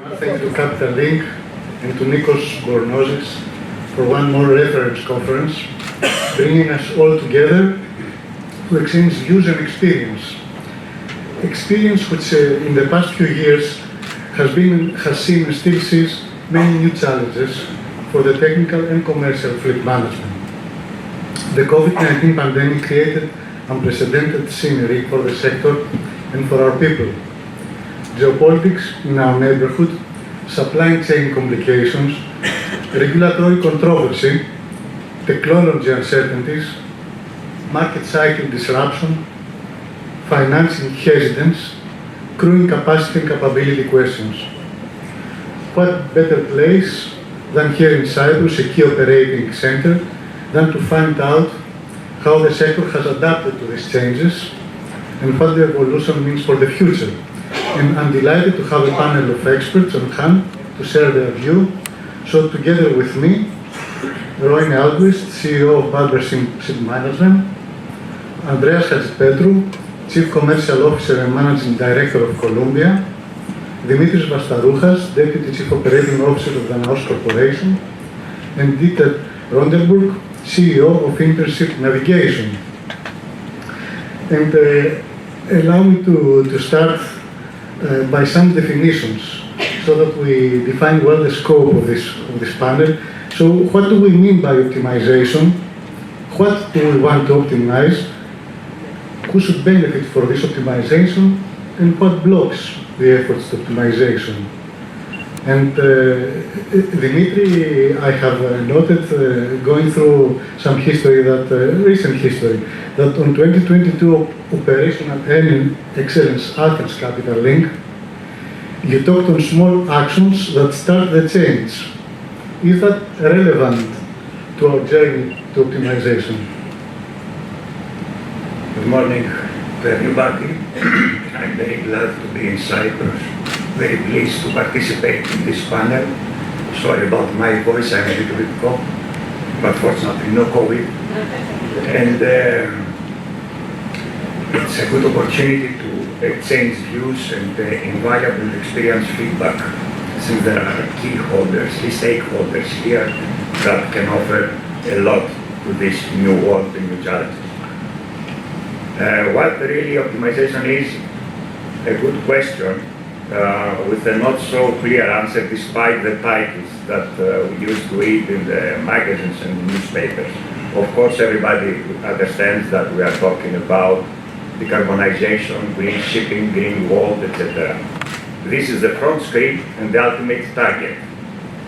Thanks to Capital Link and to Nikos Bornozis for one more reference conference, bringing us all together to exchange views and experience. Experience which in the past few years has seen and still sees many new challenges for the technical and commercial fleet management. The COVID-19 pandemic created unprecedented scenery for the sector and for our people. Geopolitics in our neighborhood, supply chain complications, regulatory controversy, technology uncertainties, market cycle disruption, financing hesitance, crewing capacity and capability questions. What better place than here in Cyprus, a key operating center, than to find out how the sector has adapted to these changes and what the evolution means for the future. And I'm delighted to have a panel of experts on hand to share their view. So together with me, Roine Ahlquist, CEO of Barber Shipmanagement, Andreas Hadjipetrou, Chief Commercial Officer and Managing Director of Columbia, Dimitrios Vastarouchas, Deputy Chief Operating Officer of Danaos Corporation, and Rohdenburg, CEO of Intership Navigation. And allow me to start by some definitions so that we define well the scope of this panel. So what do we mean by optimization? What do we want to optimize? Who should benefit for this optimization? And what blocks the efforts to optimization? And Dimitri, I have noted, going through some history, recent history, that on 2022 Operational Earning Excellence Athens Capital Link, you talked on small actions that start the change. Is that relevant to our journey to optimization? Good morning to everybody. I'm very glad to be in Cyprus. Very pleased to participate in this panel. Sorry about my voice, I'm a little bit cold, but fortunately no COVID. And it's a good opportunity to exchange views and invaluable experience feedback, since there are key stakeholders here that can offer a lot to this new world and new challenges. What really optimization is? A good question. With a not so clear answer, despite the titles that we used to read in the magazines and newspapers. Of course, everybody understands that we are talking about decarbonization, green shipping, green world, etc. This is the front script and the ultimate target.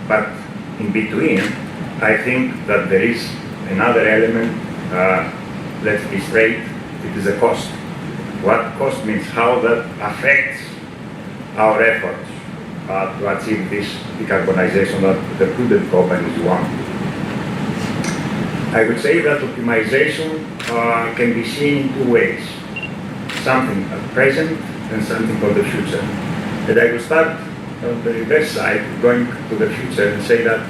But in between, I think that there is another element. Let's be straight, it is a cost. What cost means, how that affects our efforts to achieve this decarbonization that the prudent companies want. I would say that optimization can be seen in two ways. Something at present and something for the future. And I will start on the reverse side, going to the future, and say that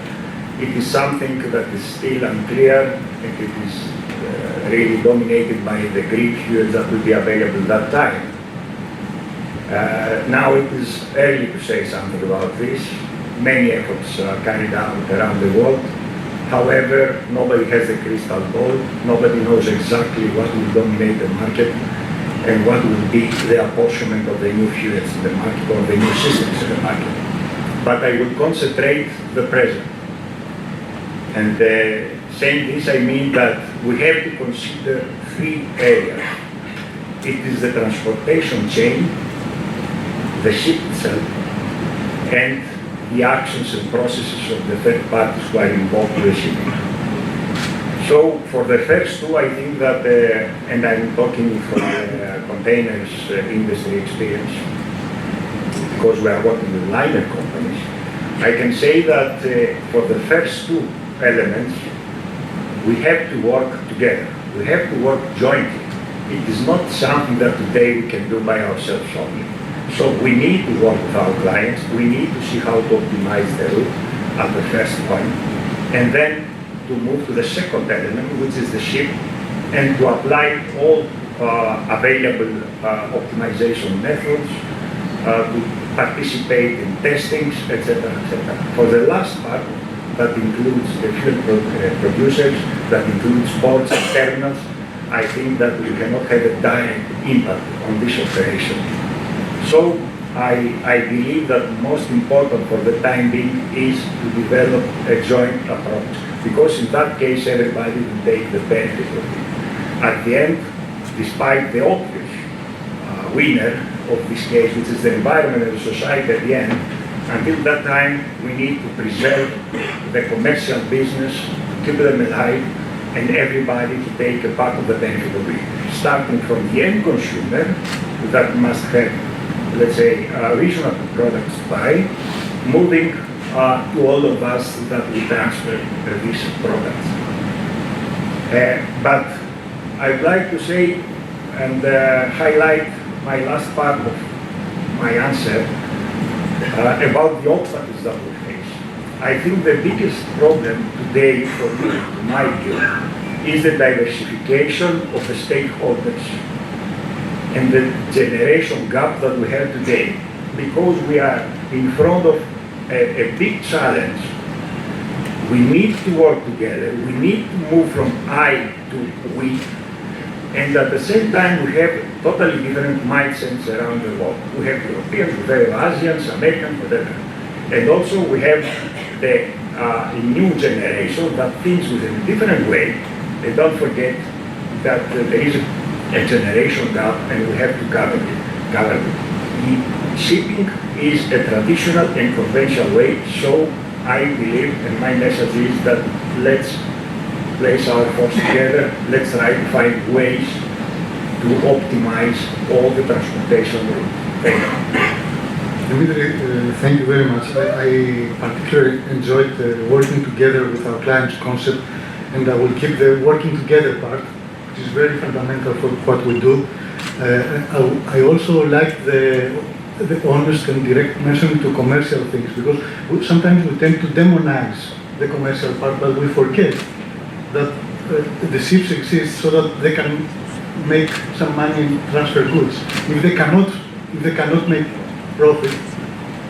it is something that is still unclear, and it is really dominated by the green fuels that will be available at that time. Now it is early to say something about this. Many efforts are carried out around the world. However, nobody has a crystal ball. Nobody knows exactly what will dominate the market and what will be the apportionment of the new fuels in the market or the new systems in the market. But I will concentrate the present. And saying this, I mean that we have to consider three areas. It is the transportation chain, the ship itself, and the actions and processes of the third parties who are involved with the shipping. So for the first two, I think that, and I'm talking from containers industry experience, because we are working with liner companies, I can say that for the first two elements, we have to work together. We have to work jointly. It is not something that today we can do by ourselves only. So we need to work with our clients. We need to see how to optimize the route at the first point, and then to move to the second element, which is the ship, and to apply all available optimization methods to participate in testings, etc., etc. For the last part, that includes the fuel producers, that includes ports and terminals, I think that we cannot have a direct impact on this operation. So I believe that most important for the time being is to develop a joint approach, because in that case everybody will take the benefit of it. At the end, despite the obvious winner of this case, which is the environment and the society at the end, until that time we need to preserve the commercial business, keep them alive, and everybody to take a part of the benefit of it, starting from the end consumer that must have, let's say, reasonable products to buy, moving to all of us that we transfer these products. But I'd like to say and highlight my last part of my answer about the obstacles that we face. I think the biggest problem today for me, in my view, is the diversification of the stakeholders and the generation gap that we have today, because we are in front of a big challenge. We need to work together, we need to move from I to we, and at the same time we have totally different mindsets around the world. We have Europeans, we have Asians, Americans, whatever. And also we have the new generation that thinks within a different way. And don't forget that there is a generation gap and we have to cover it. Shipping is a traditional and conventional way, so I believe, and my message is that let's place our force together, let's try to find ways to optimize all the transportation route. Thank you. Dimitri, thank you very much. I particularly enjoyed working together with our clients concept, and I will keep the working together part, which is very fundamental for what we do. I also like the honest and direct mention to commercial things, because sometimes we tend to demonize the commercial part, but we forget that the ships exist so that they can make some money and transfer goods. If they cannot make profit,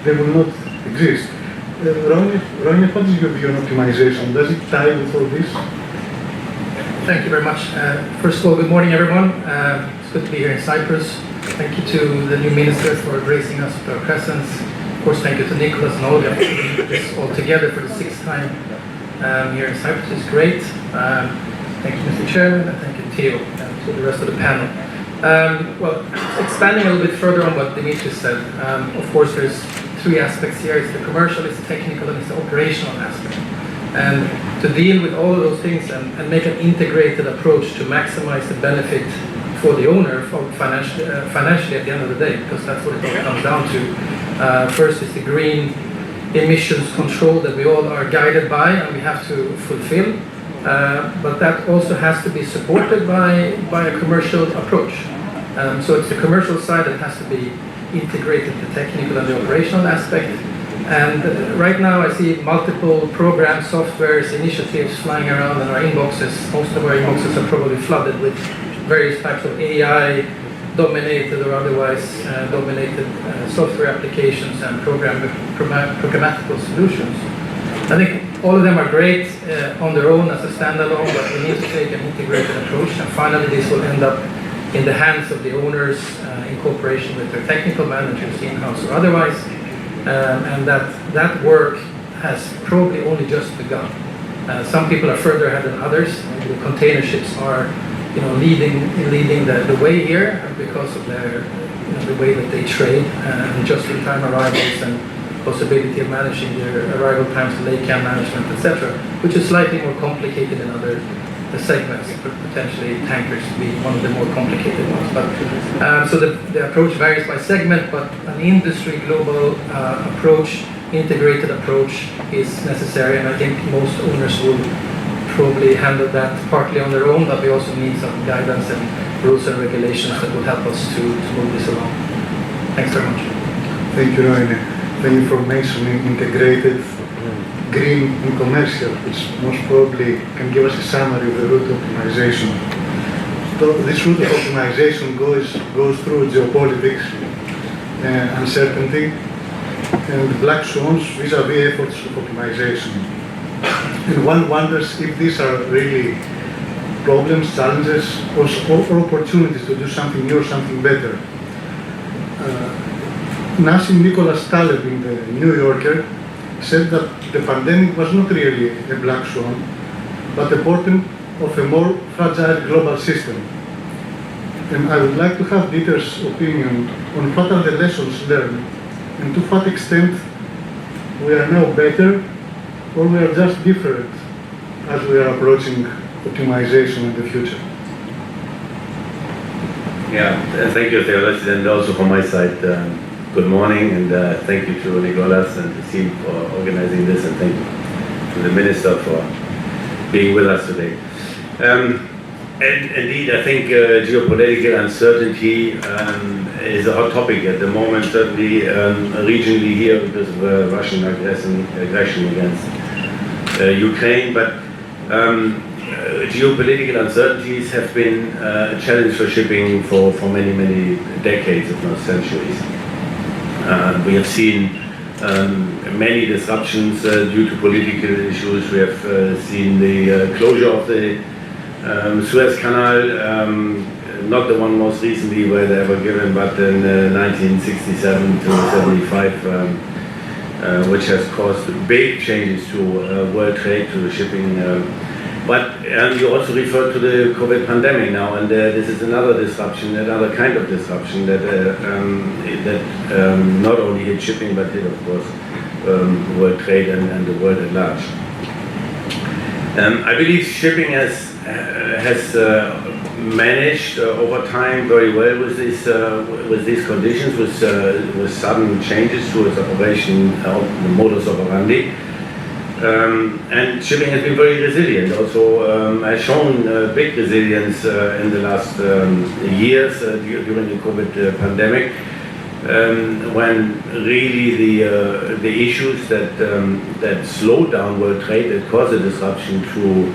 they will not exist. Roine, what is your view on optimization? Does it tie with all this? Thank you very much. First of all, good morning, everyone. It's good to be here in Cyprus. Thank you to the new minister for gracing us with our presence. Of course, thank you to Nicholas and Olga for putting this all together for the 6th time here in Cyprus. It's great. Thank you, Mr. Chairman, and thank you, Theo, and to the rest of the panel. Well, expanding a little bit further on what Dimitrios said, of course, there's 3 aspects here. It's the commercial, it's the technical, and it's the operational aspect. And to deal with all of those things and make an integrated approach to maximize the benefit for the owner financially at the end of the day, because that's what it all comes down to. First is the green emissions control that we all are guided by and we have to fulfill. But that also has to be supported by a commercial approach. So it's the commercial side that has to be integrated, the technical and the operational aspect. And right now I see multiple programs, softwares, initiatives flying around in our inboxes. Most of our inboxes are probably flooded with various types of AI dominated or otherwise dominated software applications and programmatical solutions. I think all of them are great on their own as a standalone, but we need to take an integrated approach, and finally this will end up in the hands of the owners in cooperation with their technical managers, in-house or otherwise, and that work has probably only just begun. Some people are further ahead than others. The container ships are leading the way here because of their the way that they trade and just-in-time arrivals and possibility of managing their arrival times, lake cam management, etc., which is slightly more complicated in other segments, potentially tankers to be one of the more complicated ones. But so the approach varies by segment, but an industry global approach, integrated approach is necessary, and I think most owners will probably handle that partly on their own, but we also need some guidance and rules and regulations that will help us to move this along. Thanks very much. Thank you, Roine. Thank you for mentioning integrated, green and commercial, which most probably can give us a summary of the route optimization. So this route of optimization goes through geopolitics, uncertainty, and black swans vis-à-vis efforts of optimization. And one wonders if these are really problems, challenges, or opportunities to do something new or something better. Nassim Nicholas Taleb in the New Yorker said that the pandemic was not really a black swan, but a portent of a more fragile global system. And I would like to have Dieter's opinion on what are the lessons learned and to what extent we are now better or we are just different as we are approaching optimization in the future. Yeah, thank you, Theodosis, and also from my side, good morning, and thank you to Nicholas and the team for organizing this, and thank you to the Minister for being with us today. And indeed, I think geopolitical uncertainty is a hot topic at the moment, certainly regionally here because of Russian aggression against Ukraine, but geopolitical uncertainties have been a challenge for shipping for many, many decades, if not centuries. We have seen many disruptions due to political issues. We have seen the closure of the Suez Canal, not the one most recently where they were given, but in 1967 to 75, which has caused big changes to world trade, to shipping. But you also referred to the COVID pandemic now, and this is another disruption, another kind of disruption that not only hit shipping, but hit, of course, world trade and the world at large. I believe shipping has managed over time very well with these conditions, with sudden changes to its operation, the modus operandi. And shipping has been very resilient, also has shown big resilience in the last years during the COVID pandemic, when really the issues that slowed down world trade, that caused a disruption to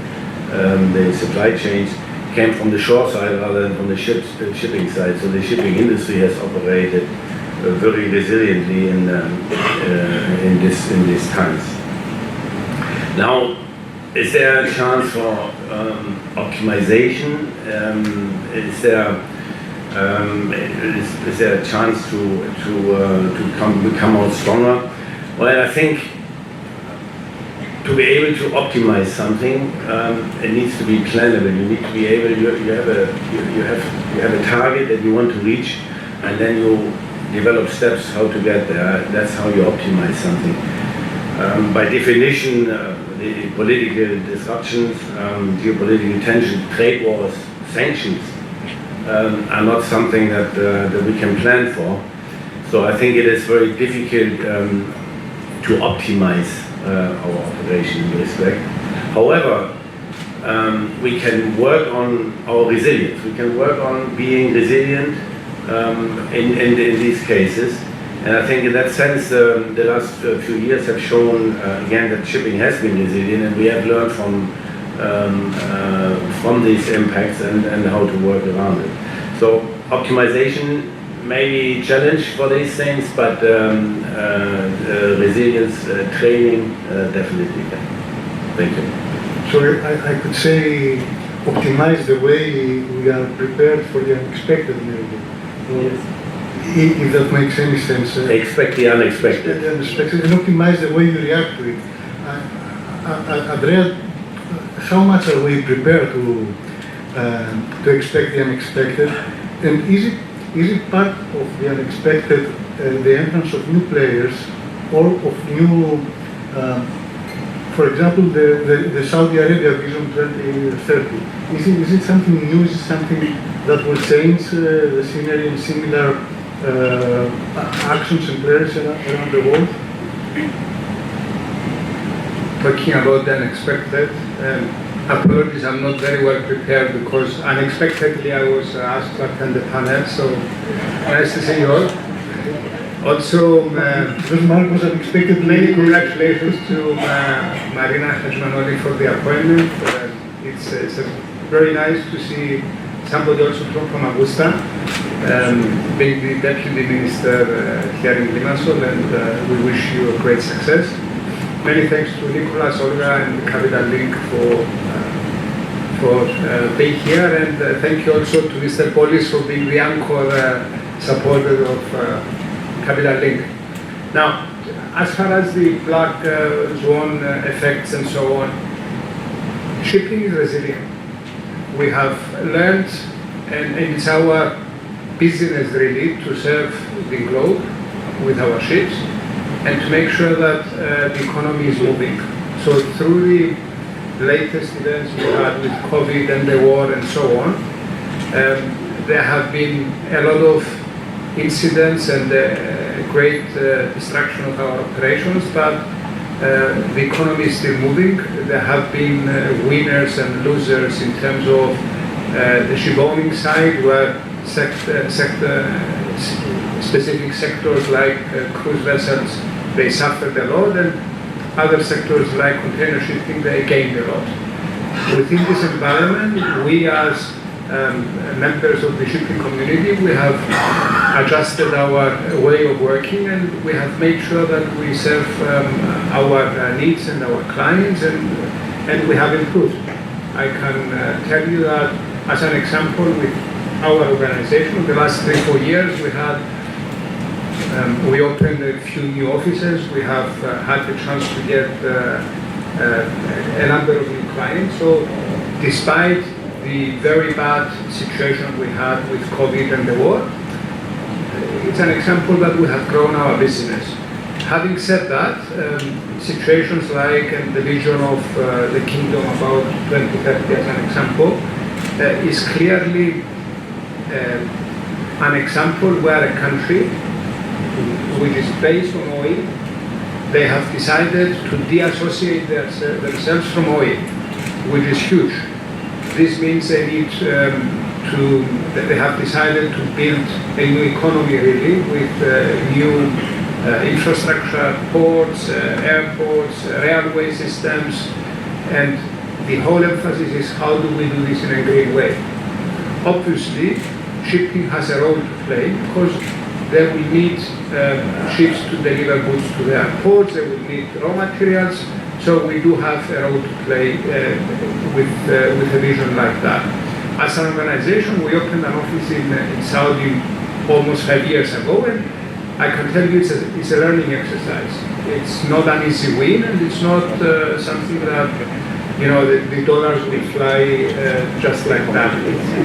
the supply chains, came from the shore side rather than from the shipping side. So the shipping industry has operated very resiliently in these times. Now, is there a chance for optimization? Is there a chance to become more stronger? Well, I think to be able to optimize something, it needs to be plannable. You need to be able. You have a target that you want to reach, and then you develop steps how to get there. That's how you optimize something. By definition, the political disruptions, geopolitical tension, trade wars, sanctions are not something that we can plan for. So I think it is very difficult to optimize our operation in this respect. However, we can work on our resilience. We can work on being resilient in these cases. And I think in that sense, the last few years have shown again that shipping has been resilient, and we have learned from these impacts and how to work around it. So optimization may be a challenge for these things, but resilience training definitely can. Thank you. So I could say optimize the way we are prepared for the unexpected, maybe. Yes. If that makes any sense. Expect the unexpected. The unexpected, and optimize the way you react to it. Andreas, how much are we prepared to expect the unexpected? And is it part of the unexpected the entrance of new players or of new, for example, the Saudi Arabia Vision 2030? Is it something new? Is it something that will change the scenery and similar actions and players around the world? Talking about the unexpected, apologies, I'm not very well prepared because unexpectedly I was asked to attend the panel, so nice to see you all. Also, Mark was unexpected. many congratulations to Marina Hadjipetrou for the appointment. It's very nice to see somebody also from Augusta. being the Deputy Minister here in Limassol, and we wish you a great success. Many thanks to Nicholas, Olga, and Capital Link for being here, and thank you also to Mr. Polis for being the anchor supporter of Capital Link. Now, as far as the black swan effects and so on, shipping is resilient. We have learned, and it's our business really to serve the globe with our ships and to make sure that the economy is moving. So through the latest events we had with COVID and the war and so on, there have been a lot of incidents and great destruction of our operations, but the economy is still moving. There have been winners and losers in terms of the shipowning side, where specific sectors like cruise vessels, they suffered a lot, and other sectors like container shipping, they gained a lot. Within this environment, we as members of the shipping community, we have adjusted our way of working, and we have made sure that we serve our needs and our clients, and we have improved. I can tell you that as an example, with our organization, the last 3-4 years, we opened a few new offices. We have had the chance to get a number of new clients. So despite the very bad situation we had with COVID and the war, it's an example that we have grown our business. Having said that, situations like the vision of the kingdom about 2030 as an example is clearly an example where a country which is based on oil, they have decided to deassociate themselves from oil, which is huge. This means they need they have decided to build a new economy really with new infrastructure, ports, airports, railway systems, and the whole emphasis is how do we do this in a green way. Obviously, shipping has a role to play because they will need ships to deliver goods to their ports, they will need raw materials, so we do have a role to play with a vision like that. As an organization, we opened an office in Saudi almost 5 years ago, and I can tell you it's a learning exercise. It's not an easy win, and it's not something that the dollars will fly just like that.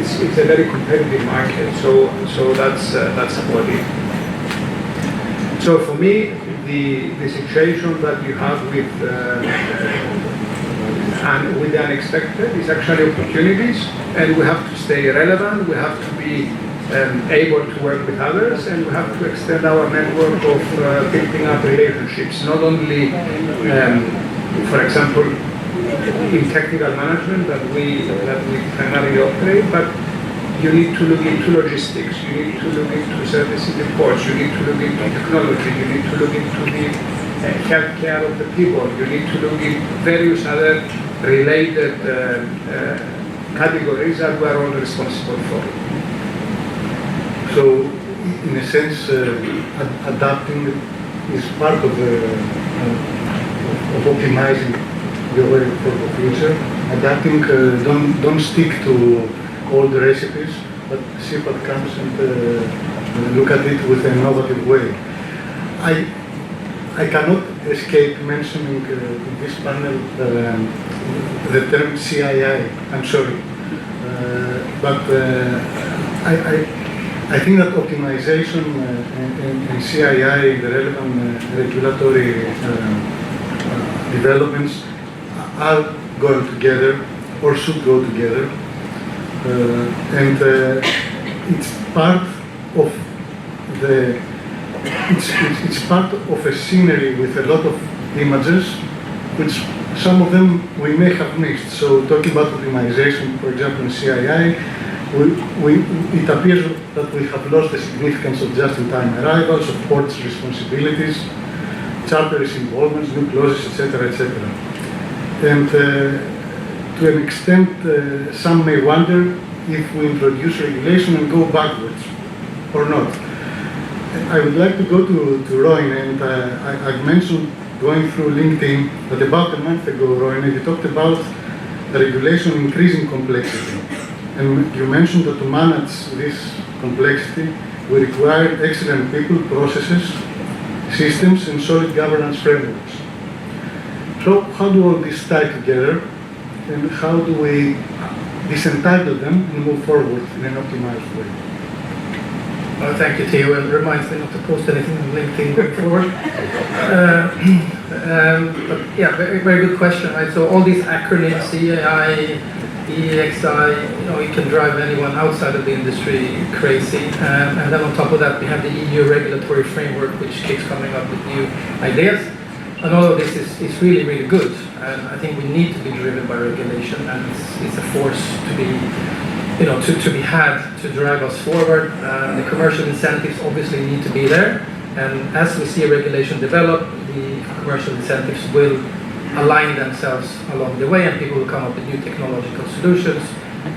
It's a very competitive market, so that's about it. So for me, the situation that you have with the unexpected is actually opportunities, and we have to stay relevant. We have to be able to work with others, and we have to extend our network of building up relationships, not only, for example, in technical management that we primarily operate, but you need to look into logistics, you need to look into services in ports, you need to look into technology, you need to look into the healthcare of the people, you need to look into various other related categories that we are all responsible for. So, in a sense, adapting is part of optimizing the way for the future. Adapting, don't stick to all the recipes, but see what comes and look at it with an innovative way. I cannot escape mentioning in this panel the term CII. I'm sorry, but I think that optimization and CII, the relevant regulatory developments, are going together or should go together, and it's part of it's part of a scenery with a lot of images, which some of them we may have missed. So talking about optimization, for example, in CII, it appears that we have lost the significance of just-in-time arrivals, of ports' responsibilities, charterers' involvements, new clauses, etc., etc. And to an extent, some may wonder if we introduce regulation and go backwards. or not. I would like to go to Roine, and I've mentioned going through LinkedIn that about a month ago, Roine, you talked about regulation increasing complexity. And you mentioned that to manage this complexity, we require excellent people, processes, systems, and solid governance frameworks. So how do all these tie together, and how do we disentitle them and move forward in an optimized way? Well, thank you, Theo, and it reminds me not to post anything on LinkedIn going forward. But yeah, very, very good question, right? So all these acronyms, CAI, EEXI, you can drive anyone outside of the industry crazy. And then on top of that, we have the EU regulatory framework, which keeps coming up with new ideas. And all of this is really, really good. And I think we need to be driven by regulation, and it's a force to be, to be had to drive us forward. The commercial incentives obviously need to be there. And as we see regulation develop, the commercial incentives will align themselves along the way, and people will come up with new technological solutions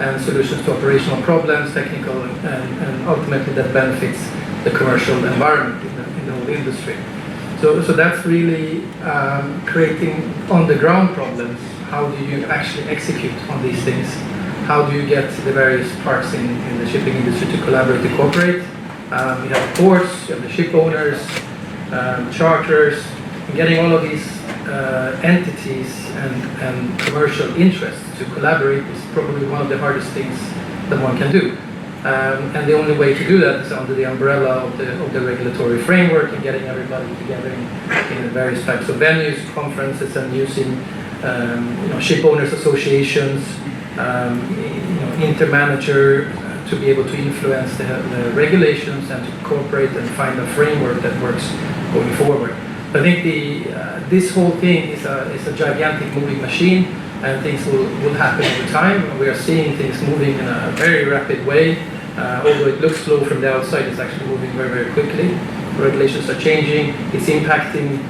and solutions to operational problems, technical, and ultimately that benefits the commercial environment in the whole industry. So that's really creating on-the-ground problems. How do you actually execute on these things? How do you get the various parts in the shipping industry to collaborate, to cooperate? You have ports, you have the ship owners, charters, and getting all of these entities and commercial interests to collaborate is probably one of the hardest things that one can do. And the only way to do that is under the umbrella of the regulatory framework and getting everybody together in various types of venues, conferences, and using ship owners associations, intermanager to be able to influence the regulations and to cooperate and find a framework that works going forward. I think this whole thing is a gigantic moving machine, and things will happen over time. We are seeing things moving in a very rapid way. Although it looks slow from the outside, it's actually moving very, very quickly. Regulations are changing. It's impacting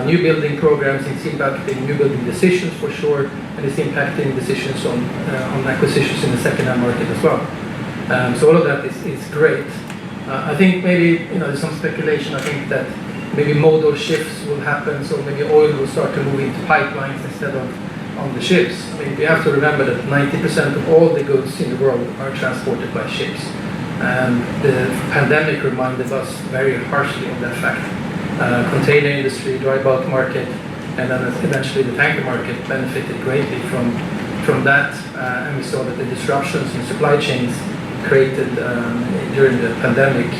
new building programs. It's impacting new building decisions for sure, and it's impacting decisions on acquisitions in the second-hand market as well. So all of that is great. I think maybe there's some speculation. I think that maybe modal shifts will happen. So maybe oil will start to move into pipelines instead of on the ships. I mean, we have to remember that 90% of all the goods in the world are transported by ships. And the pandemic reminded us very harshly of that fact. Container industry, dry bulk market, and then eventually the tanker market benefited greatly from that. And we saw that the disruptions in supply chains created during the pandemic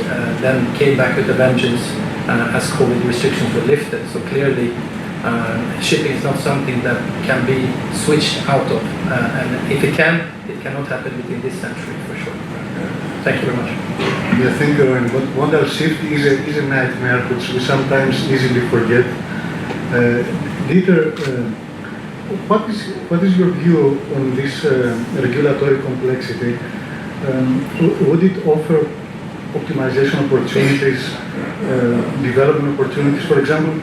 then came back with a vengeance as COVID restrictions were lifted. So clearly, shipping is not something that can be switched out of, and if it cannot happen within this century for sure. Thank you very much. Yeah, thank you, Roine. But modal shift is a nightmare which we sometimes easily forget. Dieter, what is your view on this regulatory complexity? Would it offer optimization opportunities, development opportunities? For example,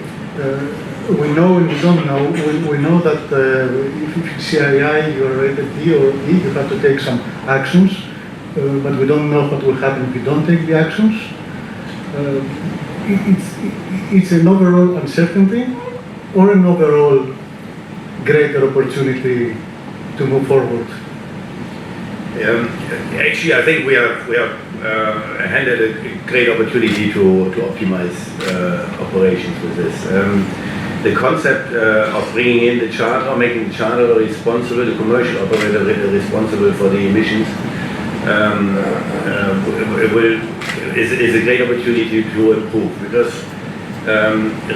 we know and we don't know. We know that if it's CII, you are rated D or E, you have to take some actions, but we don't know what will happen if you don't take the actions. It's an overall uncertainty or an overall greater opportunity to move forward. Actually, I think we are handed a great opportunity to optimize operations with this. The concept of bringing in the charter, making the charter responsible, the commercial operator responsible for the emissions, is a great opportunity to improve, because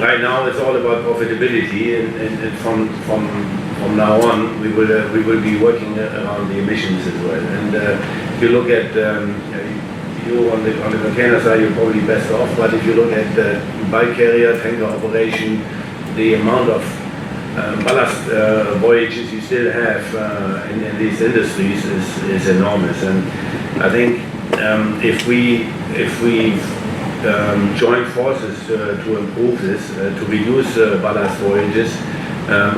right now it's all about profitability, and from now on we will be working around the emissions as well. And if you look at you on the container side, you're probably best off, but if you look at the bulk carrier, tanker operation, the amount of ballast voyages you still have in these industries is enormous. And I think if we join forces to improve this, to reduce ballast voyages,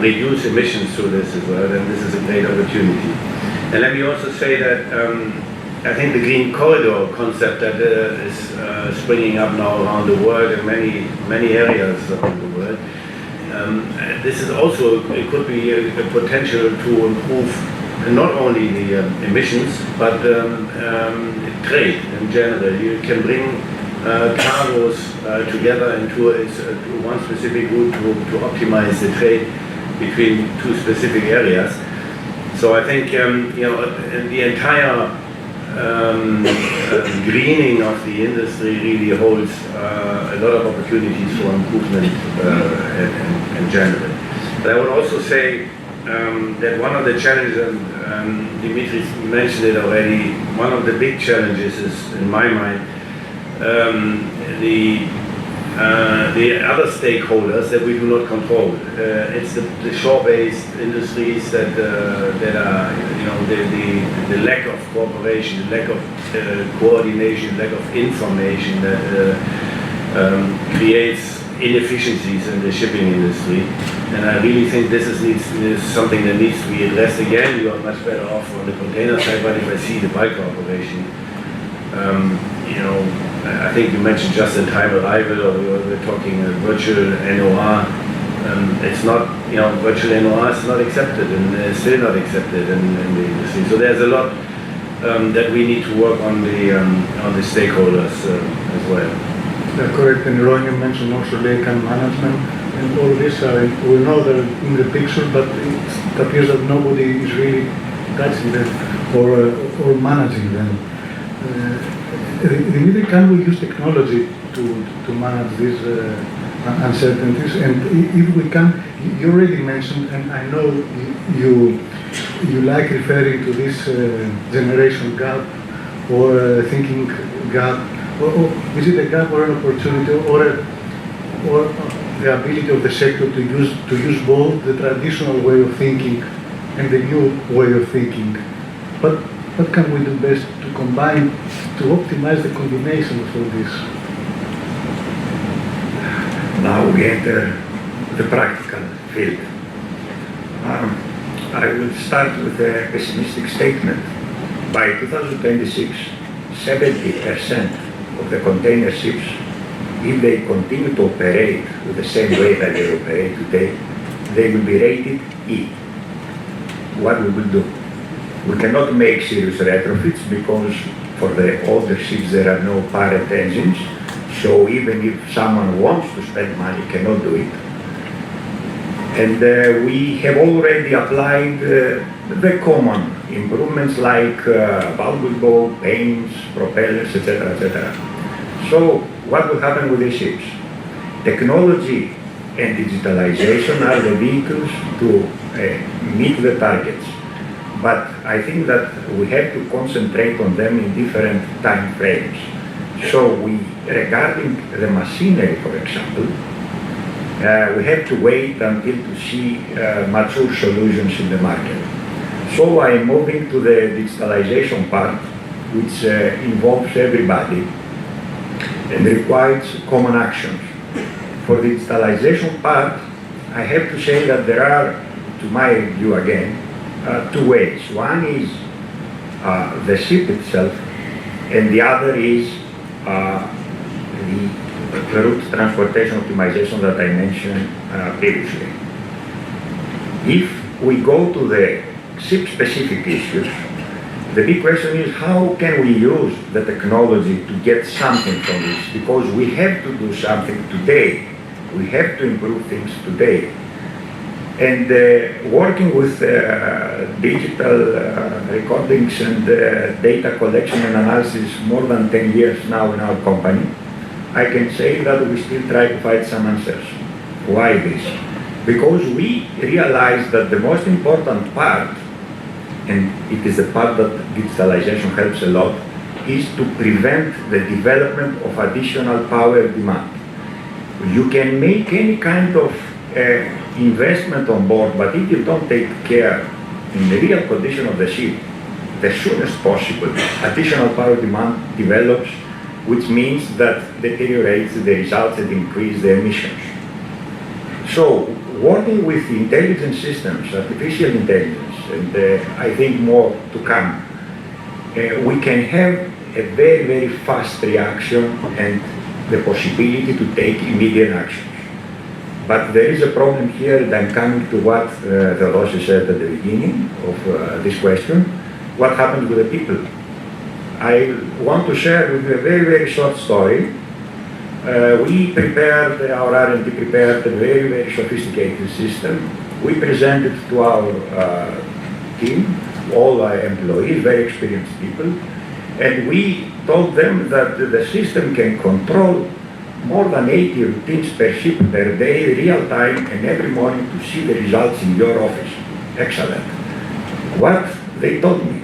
reduce emissions through this as well, then this is a great opportunity. And let me also say that I think the green corridor concept that is springing up now around the world in many areas around the world. This is also, it could be a potential to improve not only the emissions, but trade in general. You can bring cargoes together into one specific route to optimize the trade between two specific areas. So I think the entire greening of the industry really holds a lot of opportunities for improvement in general. But I would also say that one of the challenges, and Dimitrios mentioned it already, one of the big challenges is, in my mind, the other stakeholders that we do not control. It's the shore-based industries that are, the lack of cooperation, the lack of coordination, lack of information that creates inefficiencies in the shipping industry. And I really think this is something that needs to be addressed again. You are much better off on the container side, but if I see the bulk operation, I think you mentioned just-in-time arrival, or we're talking a virtual NOR. It's not, virtual NOR is not accepted, and still not accepted in the industry. So there's a lot that we need to work on the stakeholders as well. Correct, and Roine mentioned also lake and management, and all this, we know they're in the picture, but it appears that nobody is really touching them or managing them. Dimitri, can we use technology to manage these uncertainties? And if we can, you already mentioned, and I know you like referring to this generation gap or thinking gap, or is it a gap or an opportunity, or the ability of the sector to use both the traditional way of thinking and the new way of thinking? But what can we do best to combine, to optimize the combination of all this? Now we enter the practical field. I will start with a pessimistic statement. By 2026, 70% of the container ships, if they continue to operate with the same way that they operate today, they will be rated E. What we will do? We cannot make serious retrofits because for the older ships there are no parent engines, so even if someone wants to spend money, cannot do it. And we have already applied the common improvements like bulbous paints, propellers, etc., etc. So what will happen with these ships? Technology and digitalization are the vehicles to meet the targets. But I think that we have to concentrate on them in different time frames. So regarding the machinery, for example, we have to wait until to see mature solutions in the market. So I'm moving to the digitalization part, which involves everybody and requires common actions. For the digitalization part, I have to say that there are, to my view again, two ways. One is the ship itself, and the other is the route transportation optimization that I mentioned previously. If we go to the ship-specific issues, the big question is how can we use the technology to get something from this? Because we have to do something today. We have to improve things today. And working with digital recordings and data collection and analysis more than 10 years now in our company, I can say that we still try to find some answers. Why this? Because we realize that the most important part, and it is the part that digitalization helps a lot, is to prevent the development of additional power demand. You can make any kind of investment on board, but if you don't take care in the real condition of the ship, the soonest possible additional power demand develops, which means that deteriorates the results and increase the emissions. So working with intelligent systems, artificial intelligence, and I think more to come, we can have a very, very fast reaction and the possibility to take immediate action. But there is a problem here, and I'm coming to what Theodosis said at the beginning of this question. What happens with the people? I want to share with you a very, very short story. We prepared, our R&D prepared a very, very sophisticated system. We presented to our team, all our employees, very experienced people, and we told them that the system can control more than 80 routines per ship per day, real time, and every morning to see the results in your office. Excellent. What they told me,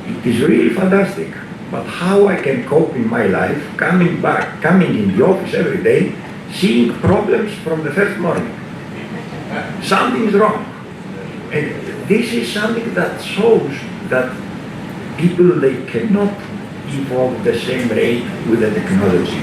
it is really fantastic, but how I can cope in my life, coming in the office every day, seeing problems from the first morning. Something is wrong. And this is something that shows that people, they cannot evolve the same rate with the technology.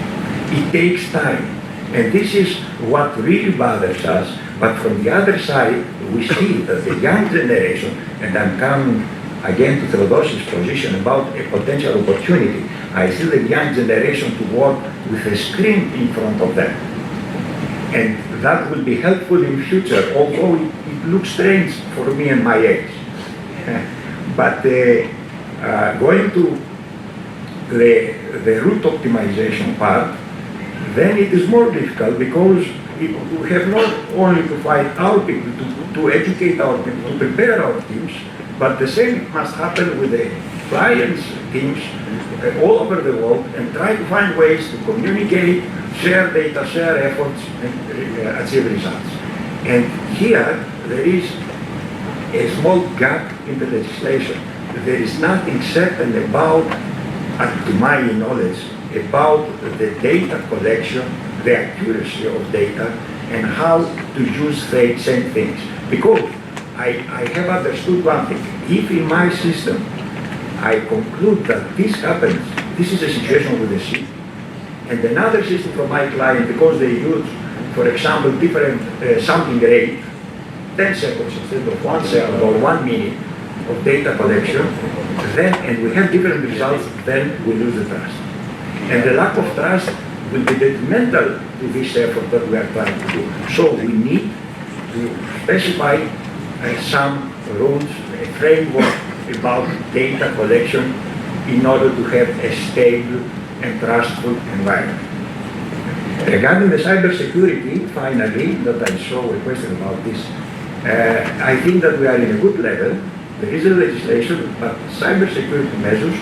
It takes time. And this is what really bothers us. But from the other side, we see that the young generation, and I'm coming again to Theodosis' position about a potential opportunity, I see the young generation to work with a screen in front of them. And that will be helpful in future, although it looks strange for me and my age. But going to the route optimization part, then it is more difficult because we have not only to find our people, to educate our people, to prepare our teams, but the same must happen with the clients' teams all over the world and try to find ways to communicate, share data, share efforts, and achieve results. And here, there is a small gap in the legislation. There is nothing certain about, to my knowledge, about the data collection, the accuracy of data, and how to use the same things. Because I have understood one thing. If in my system I conclude that this happens, this is a situation with the ship, and another system for my client, because they use, for example, different sampling rate, 10 seconds instead of 1 second or 1 minute of data collection, then, and we have different results, then we lose the trust. And the lack of trust will be detrimental to this effort that we are trying to do. So we need to specify some rules, a framework about data collection in order to have a stable and trustful environment. Regarding the cybersecurity, finally, that I saw a question about this, I think that we are in a good level. There is a legislation, but cybersecurity measures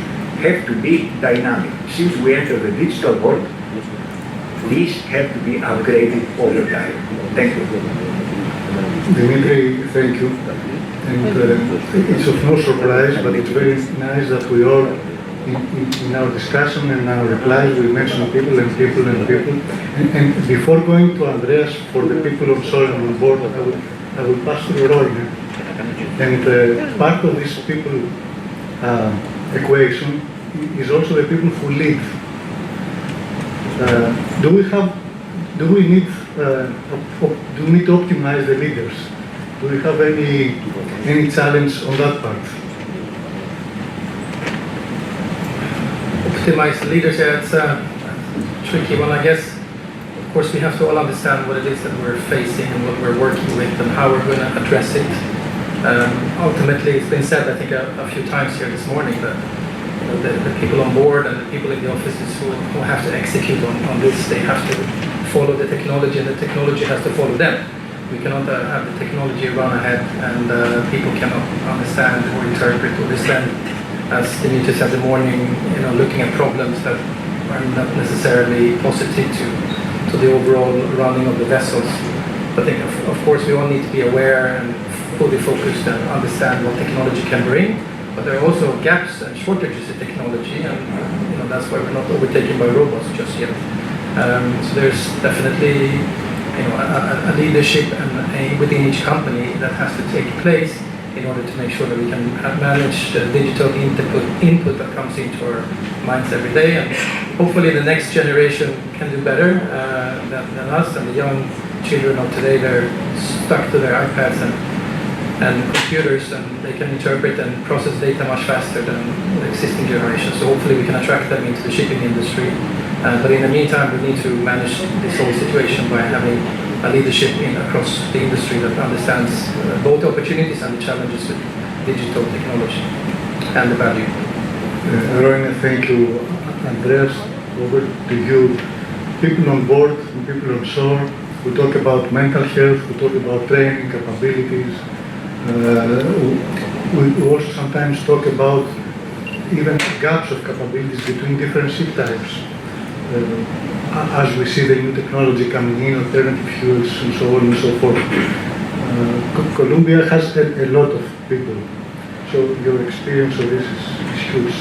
have to be dynamic. Since we enter the digital world, these have to be upgraded all the time. Thank you. Dimitri, thank you. And it's of no surprise, but it's very nice that we all, in our discussion and our replies, we mention people and people and people. And before going to Andreas for the people on shore and on board, I will pass through Roine. And part of this people equation is also the people who lead. Do we need to optimize the leaders? Do we have any challenge on that part? Optimize the leaders, yeah, it's a tricky one, I guess. Of course, we have to all understand what it is that we're facing and what we're working with and how we're going to address it. Ultimately, it's been said, I think, a few times here this morning that the people on board and the people in the offices who have to execute on this, they have to follow the technology and the technology has to follow them. We cannot have the technology run ahead and people cannot understand or interpret or listen. As Dimitrios said in the morning, looking at problems that are not necessarily positive to the overall running of the vessels. I think, of course, we all need to be aware and fully focused and understand what technology can bring. But there are also gaps and shortages in technology, and that's why we're not overtaken by robots just yet. So there's definitely a leadership and within each company that has to take place in order to make sure that we can manage the digital input that comes into our minds every day. And hopefully the next generation can do better than us. And the young children of today, they're stuck to their iPads and and computers, and they can interpret and process data much faster than the existing generation. So hopefully we can attract them into the shipping industry. But in the meantime, we need to manage this whole situation by having a leadership across the industry that understands both the opportunities and the challenges with digital technology and the value. Roine, thank you. Andreas, over to you. People on board and people on shore, we talk about mental health, we talk about training capabilities. We also sometimes talk about even gaps of capabilities between different ship types. As we see the new technology coming in, alternative fuels and so on and so forth. Columbia has a lot of people, so your experience of this is huge.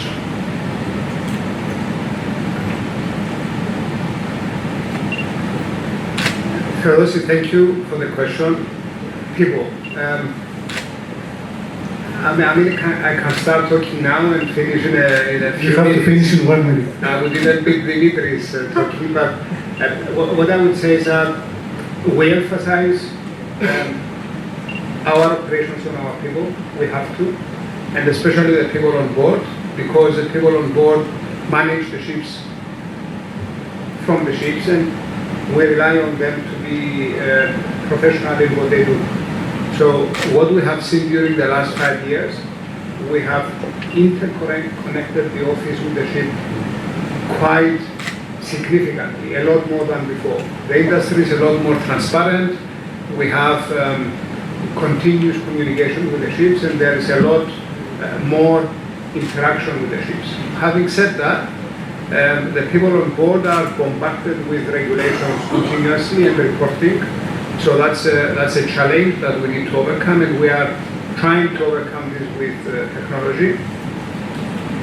Theodosis, thank you for the question. People. I can start talking now and finish in a few You have minutes. to finish in 1 minute. We didn't beat Dimitrios talking, but what I would say is that we emphasize our operations on our people. We have to, and especially the people on board, because the people on board manage the ships from the ships, and we rely on them to be professional in what they do. So what we have seen during the last 5 years, we have interconnected the office with the ship quite significantly, a lot more than before. The industry is a lot more transparent. We have continuous communication with the ships, and there is a lot more interaction with the ships. Having said that, the people on board are bombarded with regulations continuously and reporting. So that's a challenge that we need to overcome, and we are trying to overcome this with technology.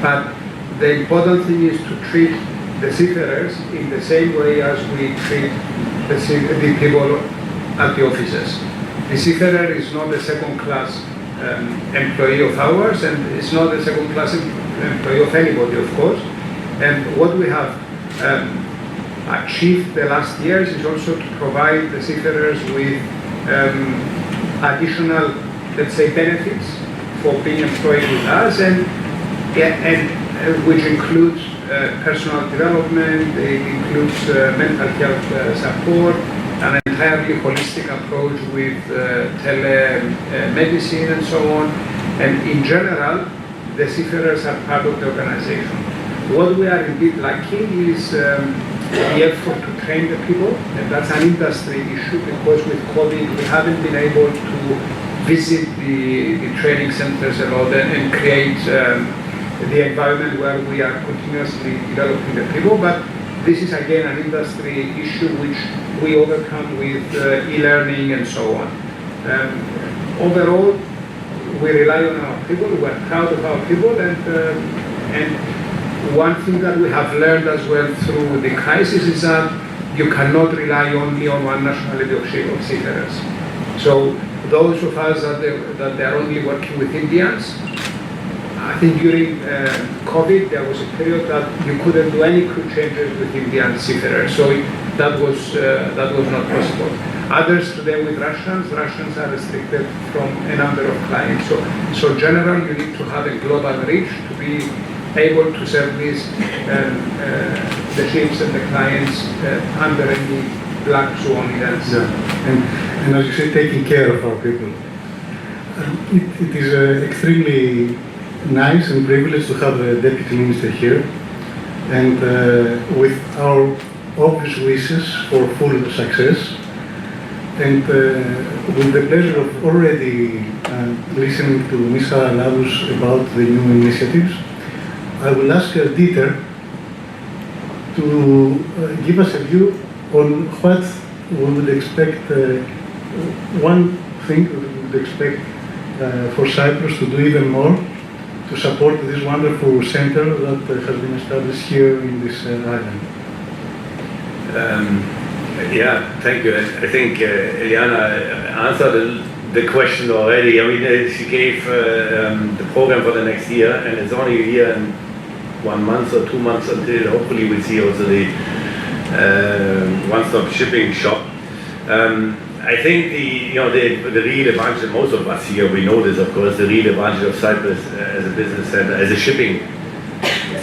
But the important thing is to treat the seafarers in the same way as we treat the people at the offices. The seafarer is not a second-class employee of ours, and it's not a second-class employee of anybody, of course. And what we have achieved the last years is also to provide the seafarers with additional, let's say, benefits for being employed with us, and which includes personal development, it includes mental health support, an entirely holistic approach with telemedicine and so on. And in general, the seafarers are part of the organization. What we are indeed lacking is the effort to train the people, and that's an industry issue, because with COVID we haven't been able to visit the training centers a lot and create the environment where we are continuously developing the people. But this is again an industry issue which we overcome with e-learning and so on. Overall, we rely on our people. We're proud of our people, and one thing that we have learned as well through the crisis is that you cannot rely only on one nationality of seafarers. So those of us that they are only working with Indians, I think during COVID there was a period that you couldn't do any crew changes with Indian seafarers. So that was not possible. Others today with Russians are restricted from a number of clients. So generally you need to have a global reach to be able to service the ships and the clients under any black swan events. Yeah. And as you say, taking care of our people. It is extremely nice and privileged to have a deputy minister here, and with our obvious wishes for full success, and with the pleasure of already listening to Ms. Lados about the new initiatives, I will ask Dieter to give us a view on what we would expect, one thing we would expect for Cyprus to do even more to support this wonderful center that has been established here in this island. Yeah, thank you. I think Eliana answered the question already. I mean, she gave the program for the next year, and it's only a year and 1 month or 2 months until hopefully we'll see also the one-stop shipping shop. I think the real advantage, most of us here, we know this of course, the real advantage of Cyprus as a business center, as a shipping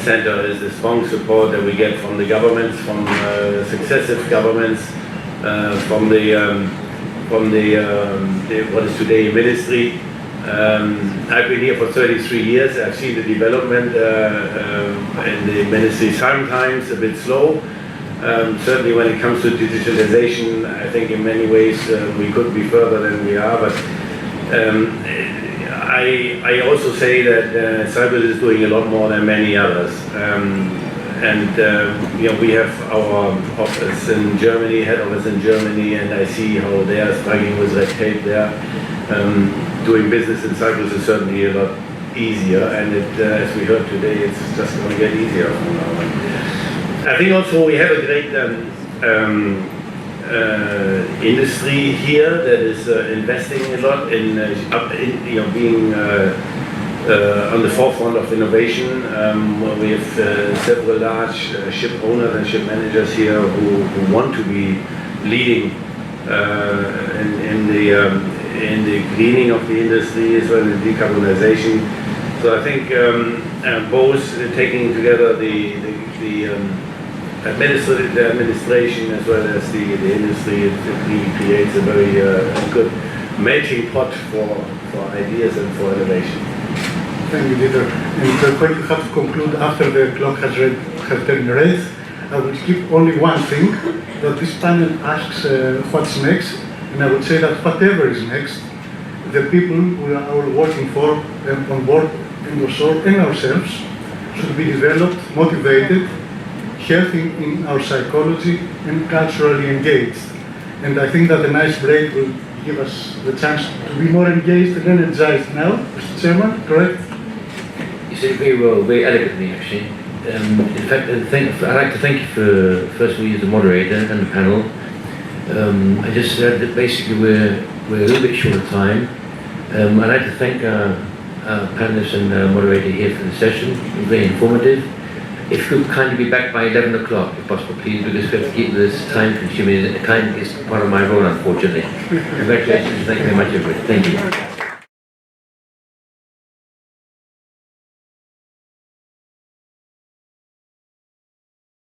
center, is the strong support that we get from the governments, from successive governments, from the what is today ministry. I've been here for 33 years. I've seen the development in the ministry, sometimes a bit slow. Certainly when it comes to digitalization, I think in many ways we could be further than we are, but I also say that Cyprus is doing a lot more than many others. We have our office in Germany, head office in Germany, and I see how they are struggling with red tape there. Doing business in Cyprus is certainly a lot easier, and as we heard today, it's just going to get easier from now on. I think also we have a great industry here that is investing a lot in being on the forefront of innovation. We have several large ship owners and ship managers here who want to be leading in the greening of the industry as well as decarbonization. So I think both taking together the administration as well as the industry, it really creates a very good melting pot for ideas and for innovation. Thank you, Dieter. And when you have to conclude after the clock has turned red, I would keep only one thing, that this panel asks what's next, and I would say that whatever is next, the people we are all working for on board and offshore and ourselves should be developed, motivated, healthy in our psychology and culturally engaged. And I think that a nice break will give us the chance to be more engaged and energized now. Mr. Chairman, correct? You said it very well, very elegantly actually. In fact, I'd like to thank you for, first of all, you as the moderator and the panel. I just said that basically we're a little bit short of time. I'd like to thank our panelists and moderator here for the session. It was very informative. If you could kindly be back by 11 o'clock, if possible, please, because we have to keep this time consuming. Time is part of my role, unfortunately. Congratulations. Thank you very much, everybody. Thank you.